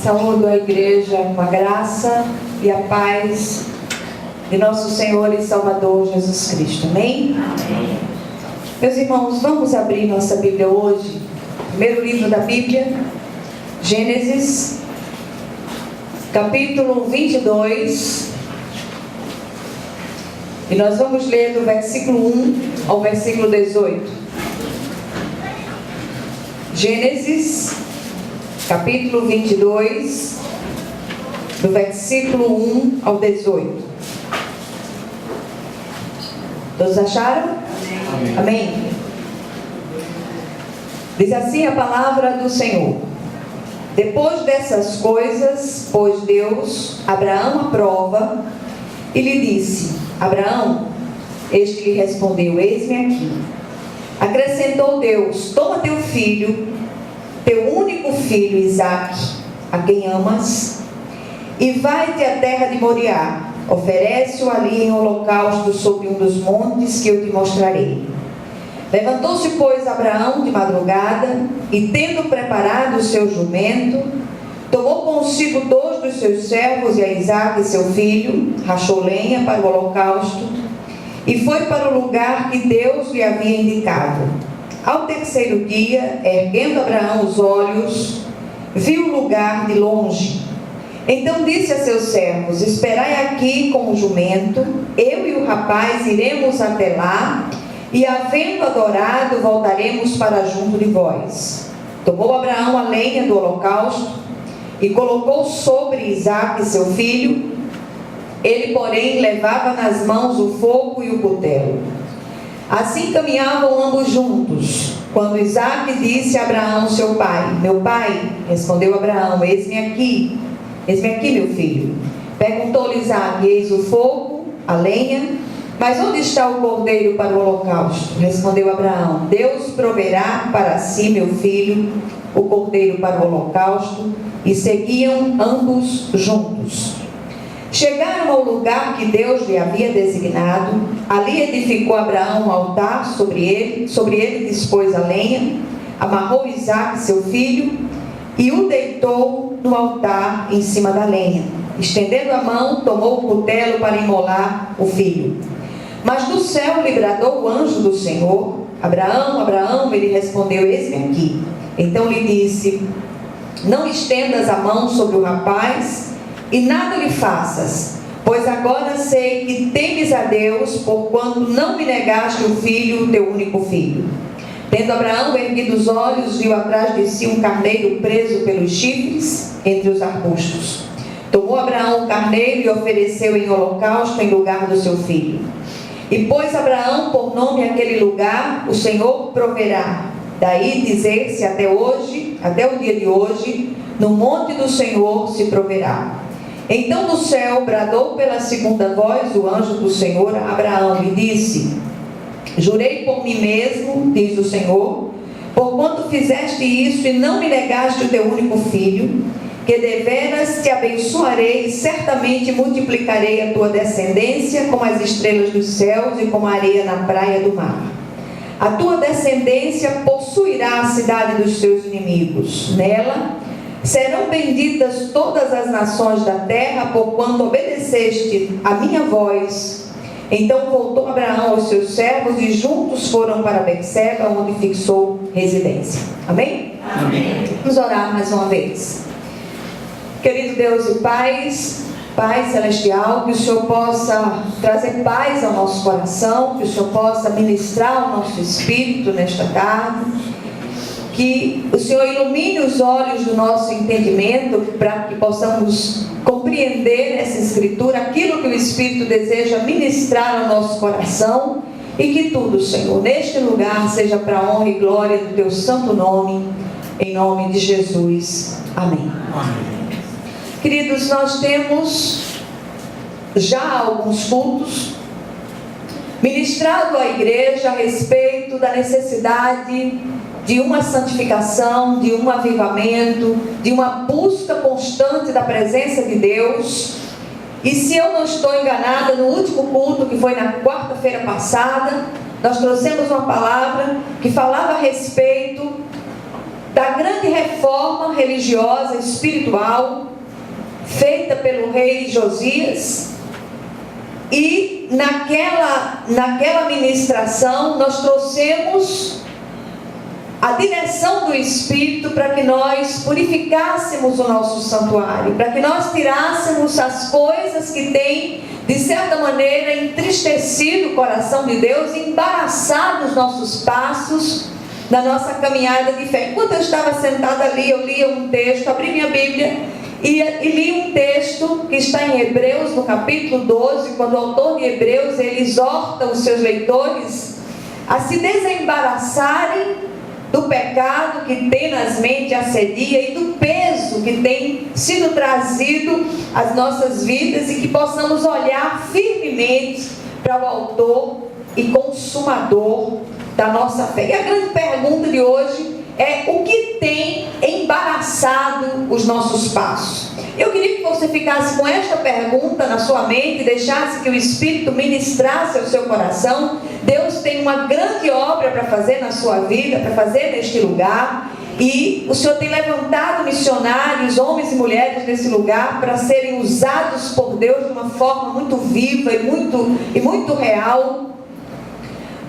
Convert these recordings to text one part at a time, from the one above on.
Saúdo a igreja com a graça e a paz de nosso Senhor e Salvador Jesus Cristo. Amém? Amém. Meus irmãos, vamos abrir nossa Bíblia hoje. Primeiro livro da Bíblia, Gênesis, capítulo 22. E nós vamos ler do versículo 1 ao versículo 18. Gênesis, capítulo 22, do versículo 1 ao 18. Todos acharam? Amém. Amém. Diz assim a palavra do Senhor: Depois dessas coisas, pôs Deus Abraão à prova e lhe disse: Abraão, este lhe respondeu: Eis-me aqui. Acrescentou Deus: Toma teu filho, teu único filho Isaque, a quem amas, e vai-te à terra de Moriá. Oferece-o ali em holocausto sobre um dos montes que eu te mostrarei. Levantou-se, pois, Abraão de madrugada, e tendo preparado o seu jumento, tomou consigo 2 dos seus servos e a Isaque seu filho, rachou lenha para o holocausto, e foi para o lugar que Deus lhe havia indicado. Ao terceiro dia, erguendo Abraão os olhos, viu o lugar de longe. Então disse a seus servos: Esperai aqui com o jumento, eu e o rapaz iremos até lá, e havendo adorado, voltaremos para junto de vós. Tomou Abraão a lenha do holocausto e colocou sobre Isaque seu filho. Ele, porém, levava nas mãos o fogo e o cutelo. Assim caminhavam ambos juntos, quando Isaque disse a Abraão seu pai: Meu pai. Respondeu Abraão: Eis-me aqui, meu filho. Perguntou-lhe Isaque: Eis o fogo, a lenha, mas onde está o cordeiro para o holocausto? Respondeu Abraão: Deus proverá para si, meu filho, o cordeiro para o holocausto. E seguiam ambos juntos. Chegaram ao lugar que Deus lhe havia designado. Ali edificou Abraão um altar sobre ele dispôs a lenha, amarrou Isaque seu filho e o deitou no altar em cima da lenha. Estendendo a mão, tomou o cutelo para imolar o filho. Mas do céu lhe bradou o anjo do Senhor: Abraão, Abraão. Ele respondeu: Eis-me aqui. Então lhe disse: Não estendas a mão sobre o rapaz e nada lhe faças, pois agora sei que temes a Deus, porquanto não me negaste o filho, teu único filho. Tendo Abraão erguido os olhos, viu atrás de si um carneiro preso pelos chifres entre os arbustos. Tomou Abraão o carneiro e ofereceu em holocausto em lugar do seu filho. E pôs Abraão por nome aquele lugar: O Senhor proverá. Daí dizer-se até hoje, até o dia de hoje, no monte do Senhor se proverá. Então do céu bradou pela segunda voz o anjo do Senhor a Abraão e disse: Jurei por mim mesmo, diz o Senhor, porquanto fizeste isso e não me negaste o teu único filho, que deveras te abençoarei e certamente multiplicarei a tua descendência como as estrelas dos céus e como a areia na praia do mar. A tua descendência possuirá a cidade dos seus inimigos. Nela serão benditas todas as nações da terra, porquanto obedeceste a minha voz. Então voltou Abraão aos seus servos e juntos foram para Berseba, onde fixou residência. Amém? Amém. Vamos orar mais uma vez. Querido Deus e Pai Celestial, que o Senhor possa trazer paz ao nosso coração, que o Senhor possa ministrar o nosso espírito nesta tarde, que o Senhor ilumine os olhos do nosso entendimento, para que possamos compreender essa Escritura, aquilo que o Espírito deseja ministrar ao nosso coração, e que tudo, Senhor, neste lugar seja para a honra e glória do Teu santo nome, em nome de Jesus. Amém. Amém. Queridos, nós temos já alguns cultos ministrado à igreja a respeito da necessidade de uma santificação, de um avivamento, de uma busca constante da presença de Deus. E se eu não estou enganada, no último culto, que foi na quarta-feira passada, nós trouxemos uma palavra que falava a respeito da grande reforma religiosa, espiritual, feita pelo rei Josias. E naquela ministração nós trouxemos a direção do Espírito para que nós purificássemos o nosso santuário, para que nós tirássemos as coisas que têm, de certa maneira, entristecido o coração de Deus, embaraçado os nossos passos na nossa caminhada de fé. Enquanto eu estava sentada ali, eu lia um texto, abri minha Bíblia e li um texto que está em Hebreus, no capítulo 12, quando o autor de Hebreus, ele exorta os seus leitores a se desembaraçarem do pecado que tem nas mentes assedia e do peso que tem sido trazido às nossas vidas, e que possamos olhar firmemente para o autor e consumador da nossa fé. E a grande pergunta de hoje é: o que tem embaraçado os nossos passos? Eu queria que você ficasse com esta pergunta na sua mente, deixasse que o Espírito ministrasse ao seu coração. Deus tem uma grande obra para fazer na sua vida, para fazer neste lugar, e o Senhor tem levantado missionários, homens e mulheres nesse lugar, para serem usados por Deus de uma forma muito viva e muito real.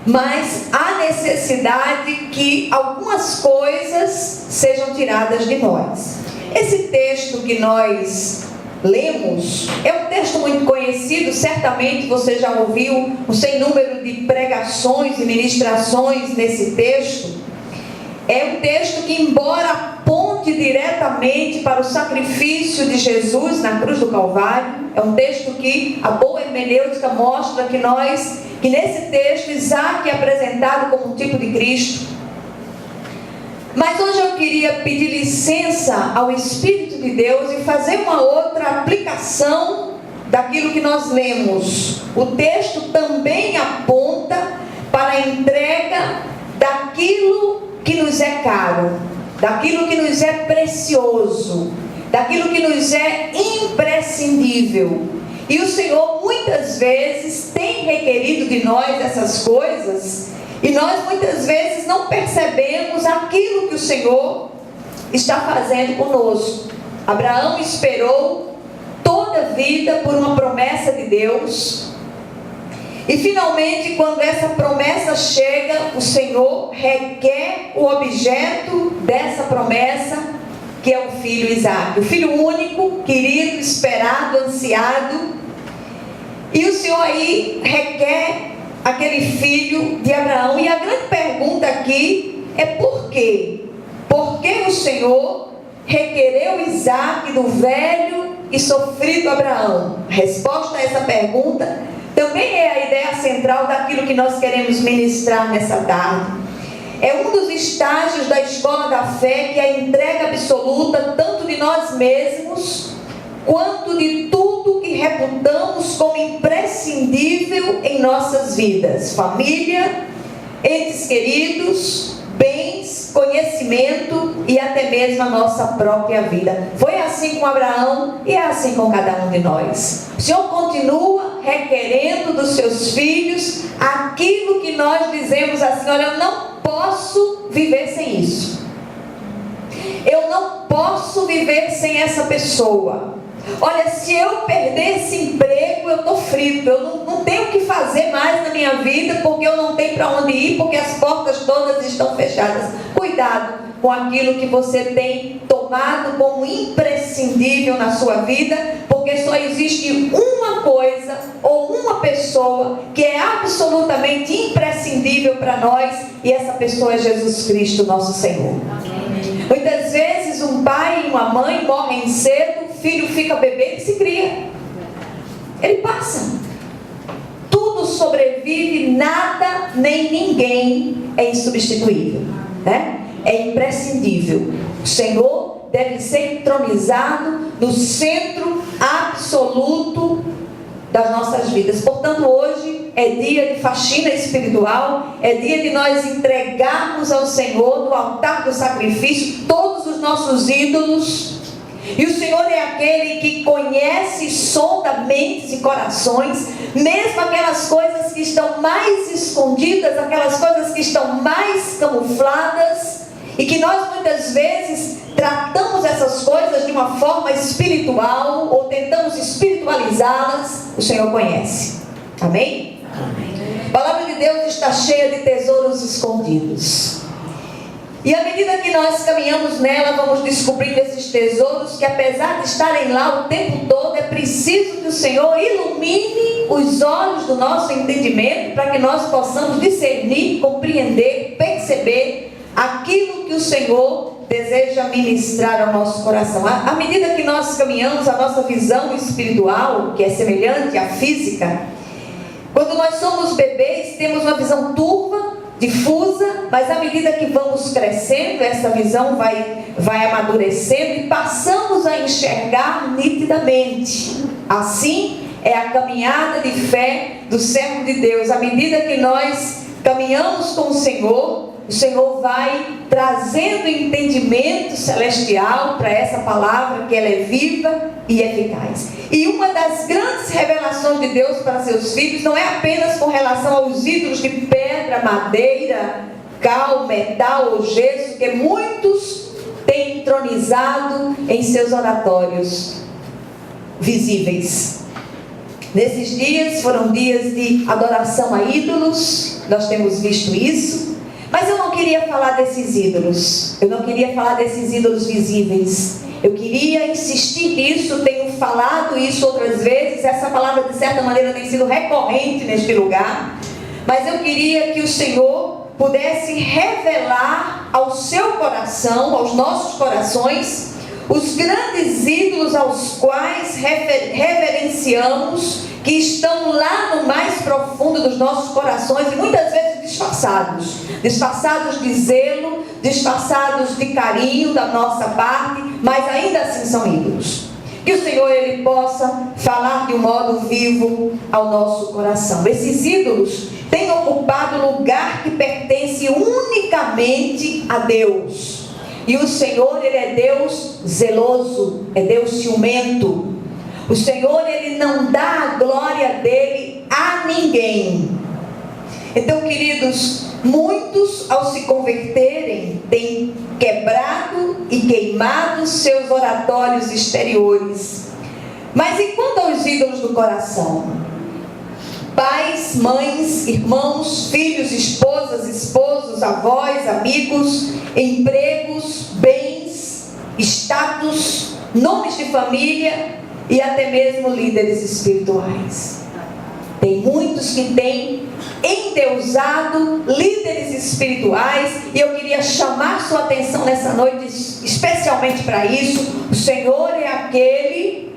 Mas há necessidade que algumas coisas sejam tiradas de nós. Esse texto que nós lemos é um texto muito conhecido, certamente você já ouviu um sem número de pregações e ministrações nesse texto. É um texto que, embora aponte diretamente para o sacrifício de Jesus na cruz do Calvário, é um texto que a boa hermenêutica mostra que nesse texto Isaac é apresentado como um tipo de Cristo. Mas hoje eu queria pedir licença ao Espírito de Deus e fazer uma outra aplicação daquilo que nós lemos. O texto também aponta para a entrega daquilo que nos é caro, daquilo que nos é precioso, daquilo que nos é imprescindível. E o Senhor muitas vezes tem requerido de nós essas coisas, e nós muitas vezes não percebemos aquilo que o Senhor está fazendo conosco. Abraão esperou toda a vida por uma promessa de Deus, e finalmente, quando essa promessa chega, o Senhor requer o objeto dessa promessa, que é o filho Isaac, o filho único, querido, esperado, ansiado. E o Senhor aí requer aquele filho de Abraão. E a grande pergunta aqui é: por quê? Por que o Senhor requereu Isaac do velho e sofrido Abraão? A resposta a essa pergunta também é a ideia central daquilo que nós queremos ministrar nessa tarde. É um dos estágios da escola da fé, que é a entrega absoluta, tanto de nós mesmos, quanto de tudo que reputamos como imprescindível em nossas vidas. Família, entes queridos, bens, conhecimento e até mesmo a nossa própria vida. Foi assim com Abraão e é assim com cada um de nós. O Senhor continua requerendo dos seus filhos aquilo que nós dizemos assim: olha, eu não posso viver sem isso. Eu não posso viver sem essa pessoa. Olha, se eu perder esse emprego, eu estou frito. Eu não tenho o que fazer mais na minha vida, porque eu não tenho para onde ir, porque as portas todas estão fechadas. Cuidado com aquilo que você tem tomado como imprescindível na sua vida, porque só existe uma coisa ou uma pessoa que é absolutamente imprescindível para nós, e essa pessoa é Jesus Cristo, nosso Senhor. Amém. Muitas vezes um pai e uma mãe morrem cedo, o filho fica bebê e se cria. Ele passa. Tudo sobrevive, nada nem ninguém é insubstituível, né? É imprescindível. O Senhor deve ser entronizado no centro absoluto das nossas vidas. Portanto, hoje é dia de faxina espiritual, é dia de nós entregarmos ao Senhor, no altar do sacrifício, todos os nossos ídolos. E o Senhor é aquele que conhece e sonda mentes e corações, mesmo aquelas coisas que estão mais escondidas, aquelas coisas que estão mais camufladas. e que nós muitas vezes tratamos essas coisas de uma forma espiritual ou tentamos espiritualizá-las, o Senhor conhece. Amém? A palavra de Deus está cheia de tesouros escondidos. E à medida que nós caminhamos nela, vamos descobrindo esses tesouros que, apesar de estarem lá o tempo todo, é preciso que o Senhor ilumine os olhos do nosso entendimento para que nós possamos discernir, compreender, perceber aquilo que o Senhor deseja ministrar ao nosso coração. À medida que nós caminhamos, a nossa visão espiritual, que é semelhante à física, quando nós somos bebês, temos uma visão turva, difusa, mas à medida que vamos crescendo, essa visão vai amadurecendo e passamos a enxergar nitidamente. Assim é a caminhada de fé do servo de Deus. À medida que nós caminhamos com o Senhor vai trazendo entendimento celestial para essa palavra, que ela é viva e eficaz. E uma das grandes revelações de Deus para seus filhos não é apenas com relação aos ídolos de pedra, madeira, cal, metal ou gesso, que muitos têm entronizado em seus oratórios visíveis. Nesses dias foram dias de adoração a ídolos, nós temos visto isso. Mas eu não queria falar desses ídolos. Eu não queria falar desses ídolos visíveis. Eu queria insistir nisso, tenho falado isso outras vezes. Essa palavra, de certa maneira, tem sido recorrente neste lugar. Mas eu queria que o Senhor pudesse revelar ao seu coração, aos nossos corações, os grandes ídolos aos quais reverenciamos, que estão lá no mais profundo dos nossos corações e muitas vezes disfarçados de zelo, disfarçados de carinho da nossa parte, mas ainda assim são ídolos. Que o Senhor, Ele possa falar de um modo vivo ao nosso coração. Esses ídolos têm ocupado o lugar que pertence unicamente a Deus. E o Senhor, Ele é Deus zeloso, é Deus ciumento. O Senhor, Ele não dá a glória dEle a ninguém. Então, queridos, muitos ao se converterem têm quebrado e queimado seus oratórios exteriores. Mas e quanto aos ídolos do coração? Pais, mães, irmãos, filhos, esposas, esposos, avós, amigos, empregos, bens, status, nomes de família e até mesmo líderes espirituais. Tem muitos que têm endeusado líderes espirituais, e eu queria chamar sua atenção nessa noite especialmente para isso. O Senhor é aquele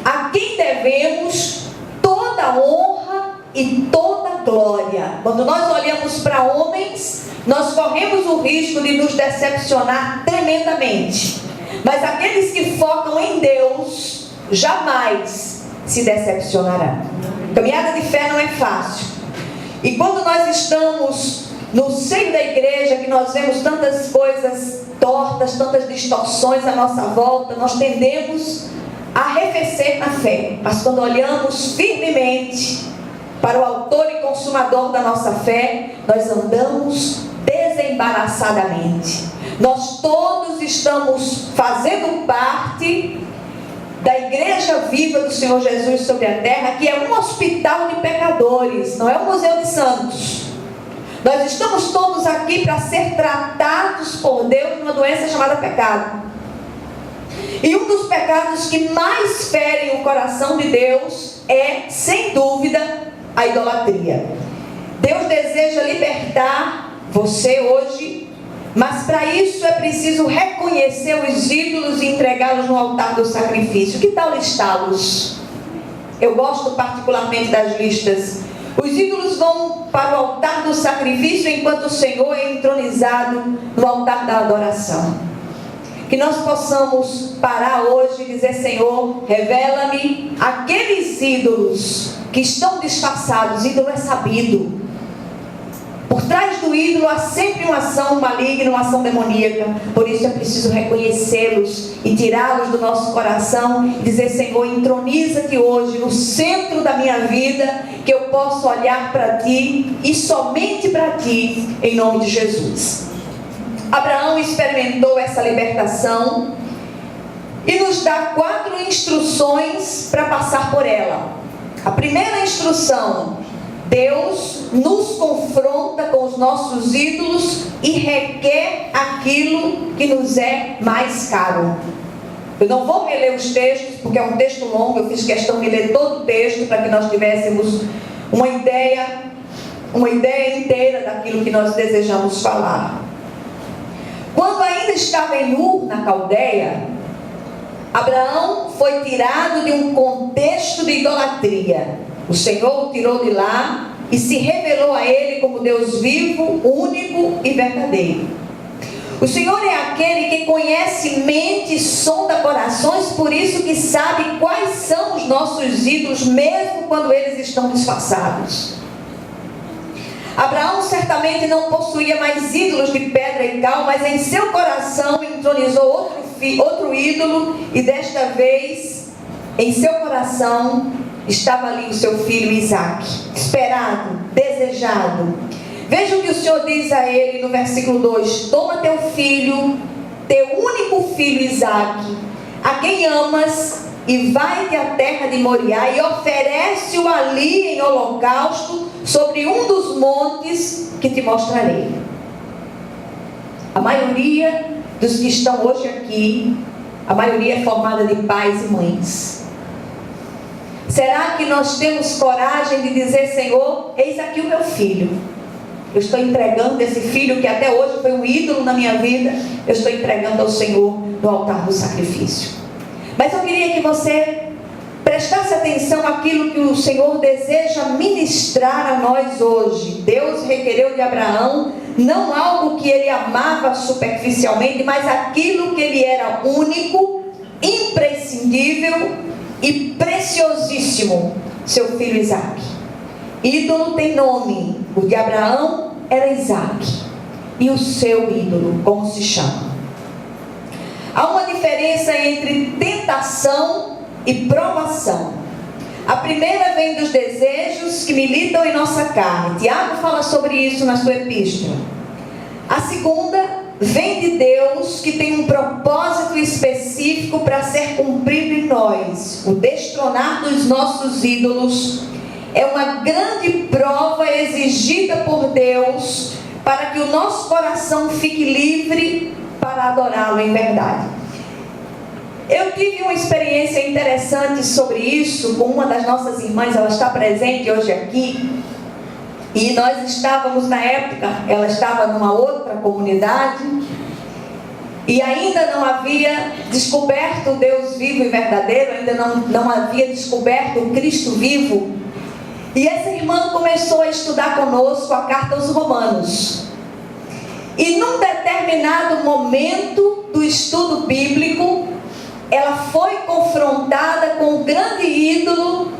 a quem devemos toda honra e toda glória. Quando nós olhamos para homens, nós corremos o risco de nos decepcionar tremendamente. Mas aqueles que focam em Deus jamais se decepcionarão. Caminhada de fé não é fácil. E quando nós estamos no seio da igreja, que nós vemos tantas coisas tortas, tantas distorções à nossa volta, nós tendemos a arrefecer na fé. Mas quando olhamos firmemente para o autor e consumador da nossa fé, nós andamos desembaraçadamente. Nós todos estamos fazendo parte da igreja viva do Senhor Jesus sobre a terra, que é um hospital de pecadores, não é um museu de santos. Nós estamos todos aqui para ser tratados por Deus de uma doença chamada pecado. E um dos pecados que mais ferem o coração de Deus é, sem dúvida, a idolatria. Deus deseja libertar você hoje, mas para isso é preciso reconhecer os ídolos e entregá-los no altar do sacrifício. Que tal listá-los? Eu gosto particularmente das listas. Os ídolos vão para o altar do sacrifício, enquanto o Senhor é entronizado no altar da adoração. Que nós possamos parar hoje e dizer: Senhor, revela-me aqueles ídolos que estão disfarçados. Ídolo é sabido. Por trás do ídolo há sempre uma ação maligna, uma ação demoníaca. Por isso é preciso reconhecê-los e tirá-los do nosso coração e dizer: Senhor, entroniza-te hoje no centro da minha vida, que eu possa olhar para Ti e somente para Ti, em nome de Jesus. Abraão experimentou essa libertação e nos dá 4 instruções para passar por ela. A primeira instrução: Deus nos confronta com os nossos ídolos e requer aquilo que nos é mais caro. Eu não vou reler os textos, porque é um texto longo, eu fiz questão de ler todo o texto para que nós tivéssemos uma ideia inteira daquilo que nós desejamos falar. Quando ainda estava em Ur, na Caldeia, Abraão foi tirado de um contexto de idolatria. O Senhor o tirou de lá e se revelou a ele como Deus vivo, único e verdadeiro. O Senhor é aquele que conhece mente e sonda corações, por isso que sabe quais são os nossos ídolos, mesmo quando eles estão disfarçados. Abraão certamente não possuía mais ídolos de pedra e cal, mas em seu coração entronizou outro ídolo, e desta vez, em seu coração, estava ali o seu filho Isaque, esperado, desejado. Veja o que o Senhor diz a ele no versículo 2: toma teu filho, teu único filho Isaque, a quem amas, e vai-te à terra de Moriá e oferece-o ali em holocausto sobre um dos montes que te mostrarei. A maioria dos que estão hoje aqui, a maioria é formada de pais e mães. Será que nós temos coragem de dizer: Senhor, eis aqui o meu filho, eu estou entregando esse filho que até hoje foi um ídolo na minha vida, eu estou entregando ao Senhor no altar do sacrifício? Mas eu queria que você prestasse atenção àquilo que o Senhor deseja ministrar a nós hoje. Deus requereu de Abraão não algo que ele amava superficialmente, mas aquilo que ele era único, imprescindível e preciosíssimo: seu filho Isaque. Ídolo tem nome. O de Abraão era Isaque. E o seu ídolo, como se chama? Há uma diferença entre tentação e provação. A primeira vem dos desejos que militam em nossa carne. Tiago fala sobre isso na sua epístola. A segunda vem de Deus, que tem um propósito específico para ser cumprido em nós. O destronar dos nossos ídolos é uma grande prova exigida por Deus para que o nosso coração fique livre para adorá-lo em verdade. Eu tive uma experiência interessante sobre isso com uma das nossas irmãs. Ela está presente hoje aqui. E nós estávamos, na época, ela estava numa outra comunidade e ainda não havia descoberto o Deus vivo e verdadeiro, ainda não havia descoberto o Cristo vivo. E essa irmã começou a estudar conosco a carta aos Romanos. E num determinado momento do estudo bíblico, ela foi confrontada com um grande ídolo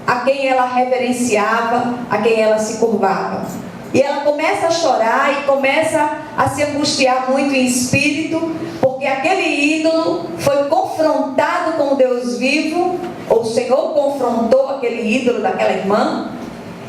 a quem ela reverenciava, a quem ela se curvava. E ela começa a chorar e começa a se angustiar muito em espírito, porque aquele ídolo foi confrontado com o Deus vivo, ou o Senhor confrontou aquele ídolo daquela irmã,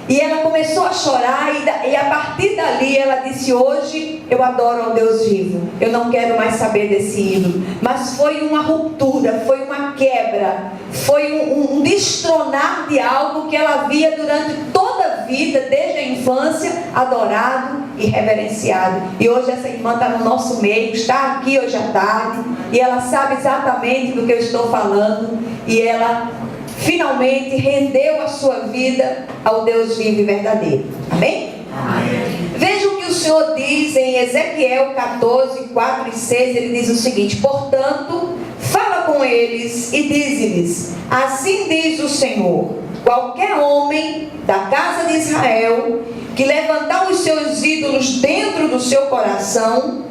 e ela começou a chorar, e a partir dali ela disse: hoje eu adoro ao Deus vivo, eu não quero mais saber desse ídolo. Mas foi uma ruptura, foi uma quebra, foi um destronar de algo que ela havia durante toda a vida, desde a infância, adorado e reverenciado. E hoje essa irmã está no nosso meio, está aqui hoje à tarde, e ela sabe exatamente do que eu estou falando, e ela finalmente rendeu a sua vida ao Deus vivo e verdadeiro. Amém? Amém. Veja o que o Senhor diz em Ezequiel 14, 4 e 6. Ele diz o seguinte: portanto, fala com eles e dize-lhes: assim diz o Senhor, qualquer homem da casa de Israel que levantar os seus ídolos dentro do seu coração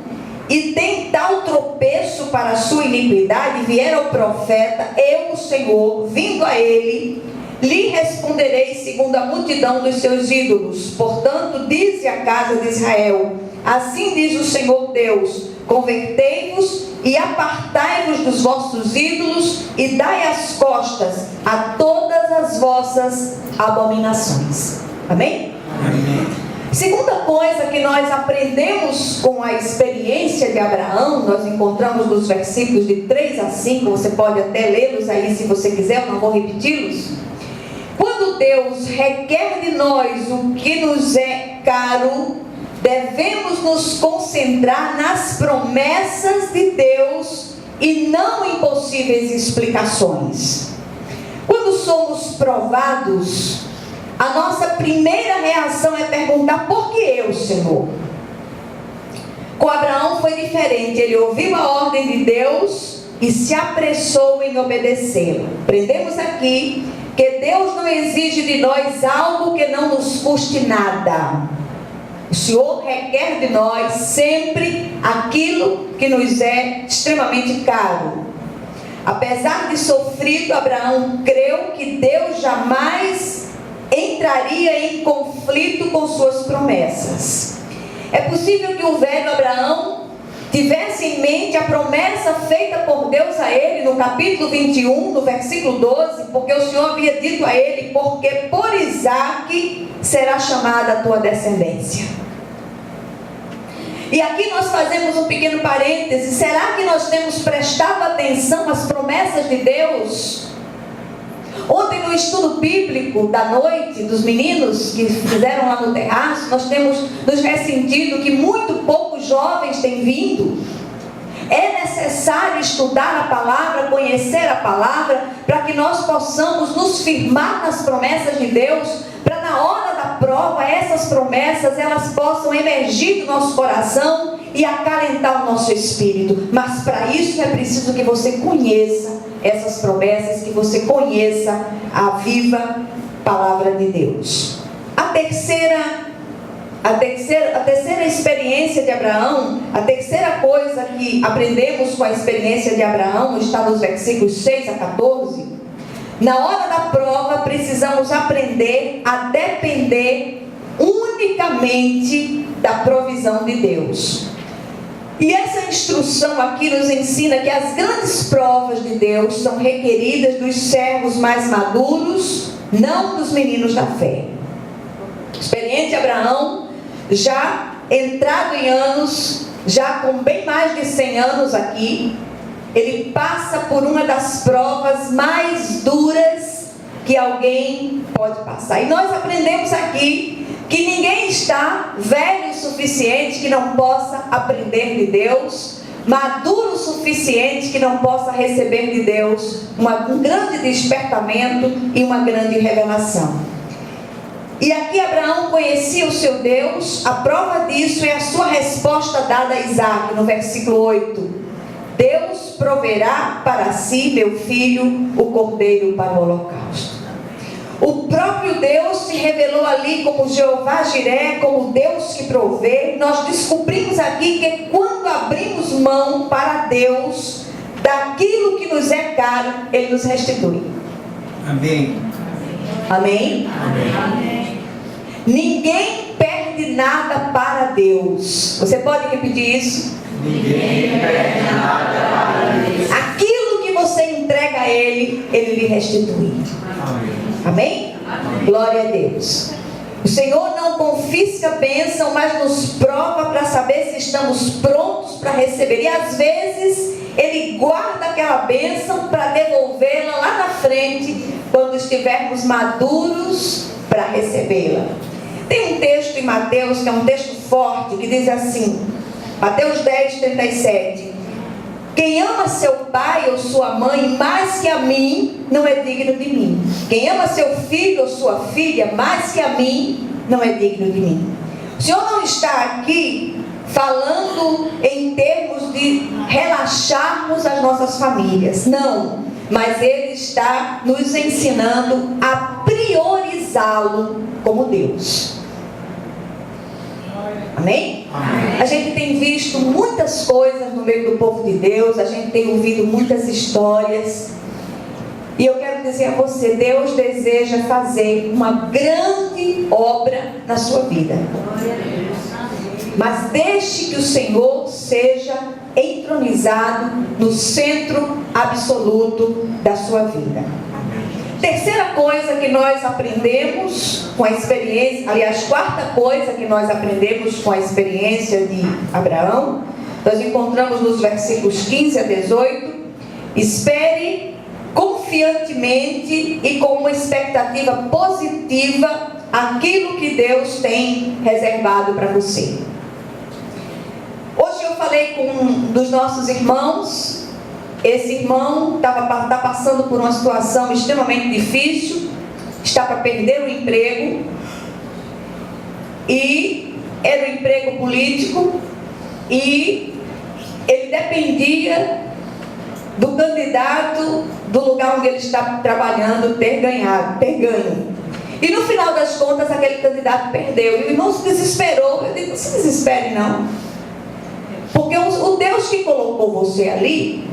e tem tal tropeço para a sua iniquidade, vier ao profeta, eu, o Senhor, vindo a ele, lhe responderei segundo a multidão dos seus ídolos. Portanto, dize à casa de Israel: assim diz o Senhor Deus, convertei-vos e apartai-vos dos vossos ídolos e dai as costas a todas as vossas abominações. Amém? Amém. Segunda coisa que nós aprendemos com a experiência de Abraão, nós encontramos nos versículos de 3 a 5, você pode até lê-los aí se você quiser, eu não vou repeti-los. Quando Deus requer de nós o que nos é caro, devemos nos concentrar nas promessas de Deus e não em possíveis explicações. Quando somos provados, a nossa primeira reação é perguntar: por que eu, Senhor? Com Abraão foi diferente. Ele ouviu a ordem de Deus e se apressou em obedecê-la. Aprendemos aqui que Deus não exige de nós algo que não nos custe nada. O Senhor requer de nós sempre aquilo que nos é extremamente caro. Apesar de sofrido, Abraão creu que Deus jamais entraria em conflito com suas promessas. É possível que o velho Abraão tivesse em mente a promessa feita por Deus a ele no capítulo 21, no versículo 12, porque o Senhor havia dito a ele: porque por Isaque será chamada a tua descendência. E aqui nós fazemos um pequeno parêntese. Será que nós temos prestado atenção às promessas de Deus? Ontem no estudo bíblico da noite dos meninos que fizeram lá no terraço, nós temos nos ressentido que muito poucos jovens têm vindo. É necessário estudar a palavra, conhecer a palavra, para que nós possamos nos firmar nas promessas de Deus, para na hora da prova, essas promessas, elas possam emergir do nosso coração e acalentar o nosso espírito. Mas para isso é preciso que você conheça essas promessas, que você conheça a viva palavra de Deus. A terceira experiência de Abraão, a terceira coisa que aprendemos com a experiência de Abraão, está nos versículos 6 a 14. Na hora da prova, precisamos aprender a depender unicamente da provisão de Deus. E essa instrução aqui nos ensina que as grandes provas de Deus são requeridas dos servos mais maduros, não dos meninos da fé. Experiente Abraão, já entrado em anos, já com bem mais de 100 anos aqui, ele passa por uma das provas mais duras que alguém pode passar. E nós aprendemos aqui que ninguém está velho o suficiente que não possa aprender de Deus, maduro o suficiente que não possa receber de Deus um grande despertamento e uma grande revelação. E aqui Abraão conhecia o seu Deus. A prova disso é a sua resposta dada a Isaque, no versículo 8. Deus proverá para si, meu filho, o cordeiro para o holocausto. O próprio Deus se revelou ali como Jeová Jiré, como Deus que provê. Nós descobrimos aqui que quando abrimos mão para Deus daquilo que nos é caro, Ele nos restitui. Amém. Amém? Amém. Ninguém perde nada para Deus. Você pode repetir isso? Ninguém perde nada para Deus. Aquilo que você entrega a Ele, Ele lhe restitui. Amém. Amém? Amém? Glória a Deus. O Senhor não confisca a bênção, mas nos prova para saber se estamos prontos para receber. E às vezes Ele guarda aquela bênção para devolvê-la lá na frente, quando estivermos maduros para recebê-la. Tem um texto em Mateus, que é um texto forte, que diz assim, Mateus 10, 37. Quem ama seu pai ou sua mãe mais que a mim, não é digno de mim. Quem ama seu filho ou sua filha mais que a mim, não é digno de mim. O Senhor não está aqui falando em termos de relaxarmos as nossas famílias. Não. Mas Ele está nos ensinando a priorizá-lo como Deus. Amém? Amém? A gente tem visto muitas coisas no meio do povo de Deus, a gente tem ouvido muitas histórias. E eu quero dizer a você, Deus deseja fazer uma grande obra na sua vida. Mas deixe que o Senhor seja entronizado no centro absoluto da sua vida. Terceira coisa que nós aprendemos com a experiência, aliás, quarta coisa que nós aprendemos com a experiência de Abraão, nós encontramos nos versículos 15 a 18. Espere confiantemente e com uma expectativa positiva aquilo que Deus tem reservado para você. Hoje eu falei com um dos nossos irmãos. Esse irmão está passando por uma situação extremamente difícil, está para perder o emprego, e era um emprego político, e ele dependia do candidato do lugar onde ele está trabalhando ter ganho. E no final das contas aquele candidato perdeu, e o irmão se desesperou. Eu digo, não se desespere não, porque o Deus que colocou você ali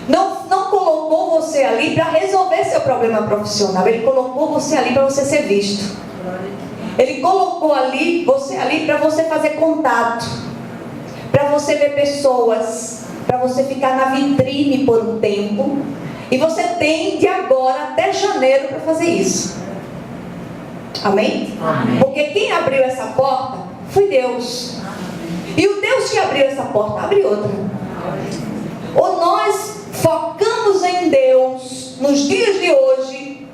não colocou você ali para resolver seu problema profissional. Ele colocou você ali para você ser visto. Ele colocou você ali para você fazer contato, para você ver pessoas, para você ficar na vitrine por um tempo. E você tem de agora até janeiro para fazer isso. Amém? Amém? Porque quem abriu essa porta foi Deus. E o Deus que abriu essa porta abre outra. Ou nós focamos em Deus nos dias de hoje,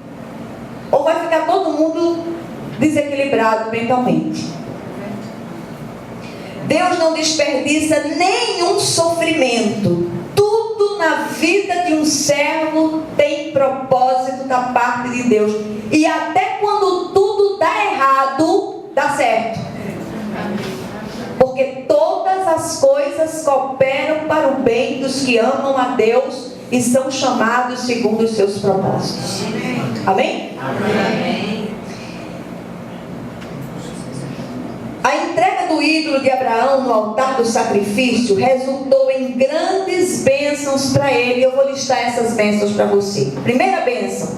ou vai ficar todo mundo desequilibrado mentalmente. Deus não desperdiça nenhum sofrimento. Tudo na vida de um servo tem propósito da parte de Deus. E até quando tudo dá errado, dá certo. Porque todas as coisas cooperam para o bem dos que amam a Deus e são chamados segundo os seus propósitos. Amém? Amém. A entrega do ídolo de Abraão no altar do sacrifício resultou em grandes bênçãos para ele. Eu vou listar essas bênçãos para você. Primeira bênção: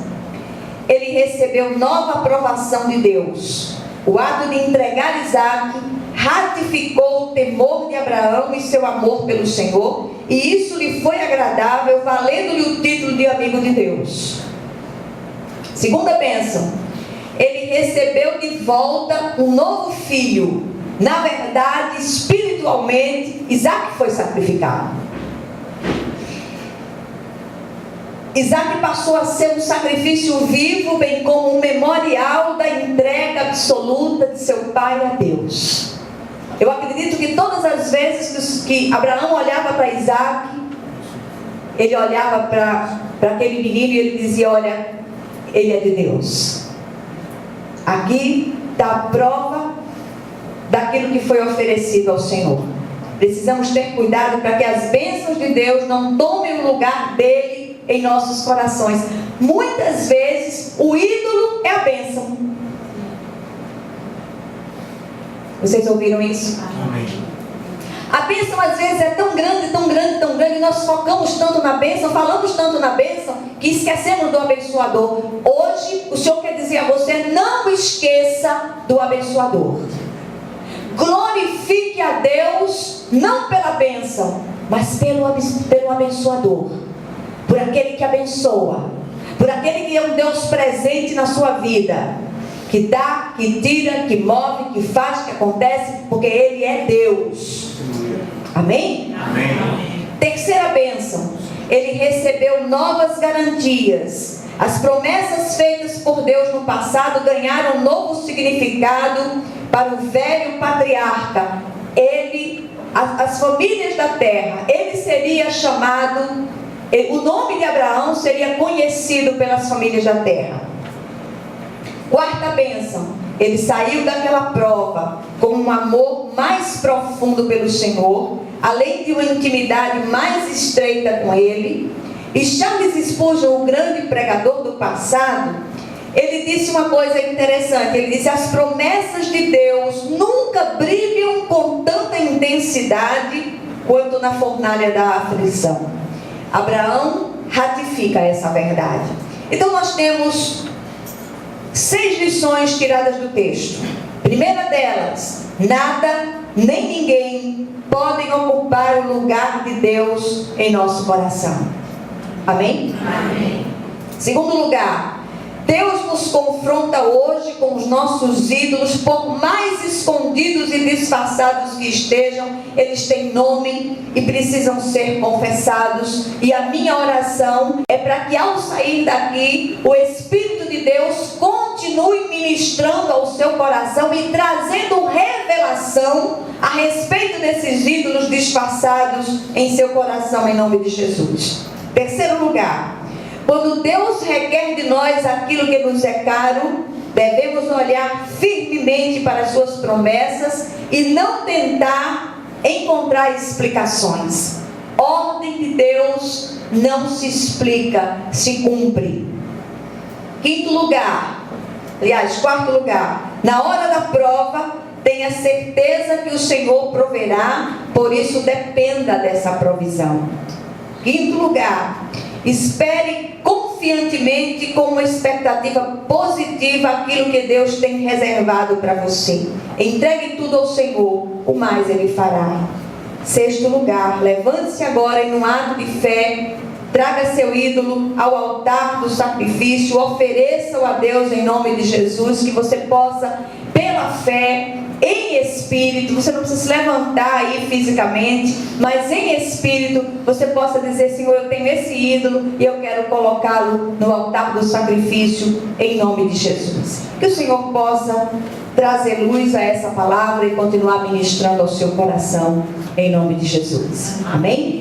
ele recebeu nova aprovação de Deus. O ato de entregar Isaque ratificou o temor de Abraão e seu amor pelo Senhor, e isso lhe foi agradável, valendo-lhe o título de amigo de Deus. Segunda bênção: ele recebeu de volta um novo filho. Na verdade, espiritualmente, Isaque foi sacrificado. Isaque passou a ser um sacrifício vivo, bem como um memorial da entrega absoluta de seu pai a Deus. Eu acredito que todas as vezes que Abraão olhava para Isaque, ele olhava para aquele menino e ele dizia: olha, ele é de Deus. Aqui está a prova daquilo que foi oferecido ao Senhor. Precisamos ter cuidado para que as bênçãos de Deus não tomem o lugar dele em nossos corações. Muitas vezes o ídolo é a bênção. Vocês ouviram isso? Amém. A bênção às vezes é tão grande, tão grande, tão grande, e nós focamos tanto na bênção, falamos tanto na bênção, que esquecemos do abençoador. Hoje o Senhor quer dizer a você: não esqueça do abençoador. Glorifique a Deus, não pela bênção, mas pelo abençoador. Por aquele que abençoa, por aquele que é um Deus presente na sua vida, que dá, que tira, que move, que faz, que acontece, porque Ele é Deus. Amém? Amém. Terceira bênção: ele recebeu novas garantias. As promessas feitas por Deus no passado ganharam um novo significado para o velho patriarca. As famílias da terra, ele seria chamado, o nome de Abraão seria conhecido pelas famílias da terra. Quarta bênção: ele saiu daquela prova com um amor mais profundo pelo Senhor, além de uma intimidade mais estreita com Ele. E Charles Spurgeon, o grande pregador do passado, ele disse uma coisa interessante. Ele disse: as promessas de Deus nunca brilham com tanta intensidade quanto na fornalha da aflição. Abraão ratifica essa verdade. Então nós temos 6 lições tiradas do texto. Primeira delas: nada nem ninguém podem ocupar o lugar de Deus em nosso coração. Amém? Amém. Segundo lugar: Deus nos confronta hoje com os nossos ídolos, por mais escondidos e disfarçados que estejam, eles têm nome e precisam ser confessados. E a minha oração é para que ao sair daqui, o Espírito de Deus continue ministrando ao seu coração e trazendo revelação a respeito desses ídolos disfarçados em seu coração, em nome de Jesus. Terceiro lugar, quando Deus requer de nós aquilo que nos é caro, devemos olhar firmemente para as suas promessas e não tentar encontrar explicações. Ordem de Deus não se explica, se cumpre. Quarto lugar, na hora da prova, tenha certeza que o Senhor proverá, por isso dependa dessa provisão. Quinto lugar, espere confiantemente, com uma expectativa positiva, aquilo que Deus tem reservado para você. Entregue tudo ao Senhor, o mais Ele fará. Sexto lugar, levante-se agora em um ato de fé, traga seu ídolo ao altar do sacrifício, ofereça-o a Deus em nome de Jesus, que você possa, pela fé, em espírito, você não precisa se levantar aí fisicamente, mas em espírito, você possa dizer: Senhor, eu tenho esse ídolo e eu quero colocá-lo no altar do sacrifício, em nome de Jesus. Que o Senhor possa trazer luz a essa palavra e continuar ministrando ao seu coração, em nome de Jesus. Amém?